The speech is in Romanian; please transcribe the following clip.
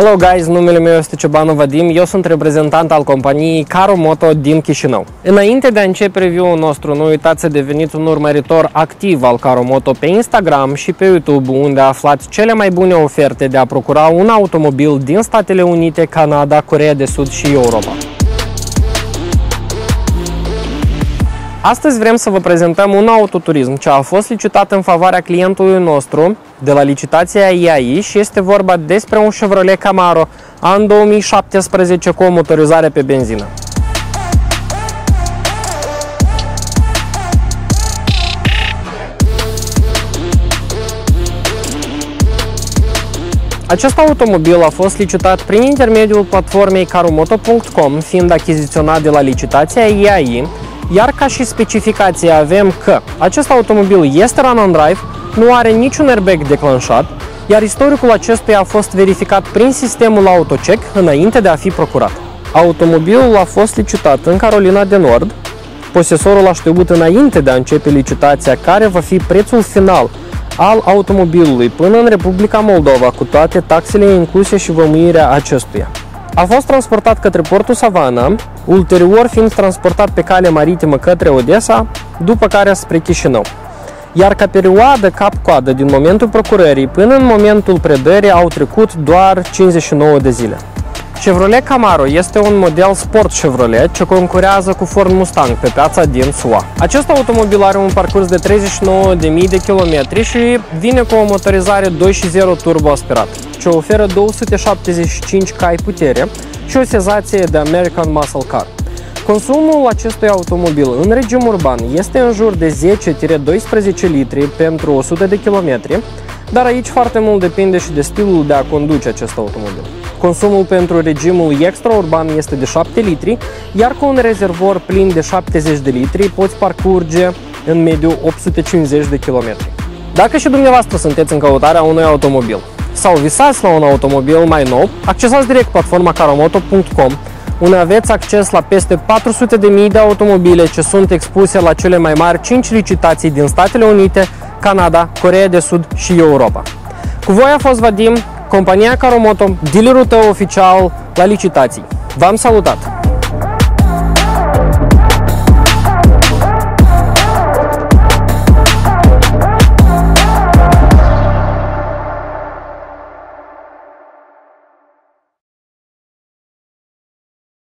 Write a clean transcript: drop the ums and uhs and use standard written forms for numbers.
Hello guys, numele meu este Ciobanu Vadim, eu sunt reprezentant al companiei Caromoto din Chișinău. Înainte de a începe review-ul nostru, nu uitați să deveniți un urmăritor activ al Caromoto pe Instagram și pe YouTube, unde aflați cele mai bune oferte de a procura un automobil din Statele Unite, Canada, Coreea de Sud și Europa. Astăzi vrem să vă prezentăm un autoturism ce a fost licitat în favoarea clientului nostru de la licitația IAI și este vorba despre un Chevrolet Camaro an 2017 cu o motorizare pe benzină. Acest automobil a fost licitat prin intermediul platformei caromoto.com, fiind achiziționat de la licitația IAI, iar ca și specificație avem că acest automobil este run and drive, nu are niciun airbag declanșat, iar istoricul acestuia a fost verificat prin sistemul AutoCheck înainte de a fi procurat. Automobilul a fost licitat în Carolina de Nord, posesorul a știut înainte de a începe licitația care va fi prețul final al automobilului până în Republica Moldova, cu toate taxele incluse și vămuirea acestuia. A fost transportat către portul Savana, ulterior fiind transportat pe cale maritimă către Odessa, după care spre Chișinău. Iar ca perioadă cap-coadă din momentul procurării până în momentul predării au trecut doar 59 de zile. Chevrolet Camaro este un model sport Chevrolet ce concurează cu Ford Mustang pe piața din SUA. Acest automobil are un parcurs de 39.000 de kilometri și vine cu o motorizare 2.0 turbo aspirat, ce oferă 275 cai putere și o senzație de American Muscle Car. Consumul acestui automobil în regim urban este în jur de 10-12 litri pentru 100 de kilometri, dar aici foarte mult depinde și de stilul de a conduce acest automobil. Consumul pentru regimul extraurban este de 7 litri, iar cu un rezervor plin de 70 de litri poți parcurge în mediu 850 de kilometri. Dacă și dumneavoastră sunteți în căutarea unui automobil sau visați la un automobil mai nou, accesați direct platforma caromoto.com, unde aveți acces la peste 400.000 de automobile ce sunt expuse la cele mai mari 5 licitații din Statele Unite, Canada, Coreea de Sud și Europa. Cu voi a fost Vadim, compania Caromoto, dealerul tău oficial la licitații. V-am salutat!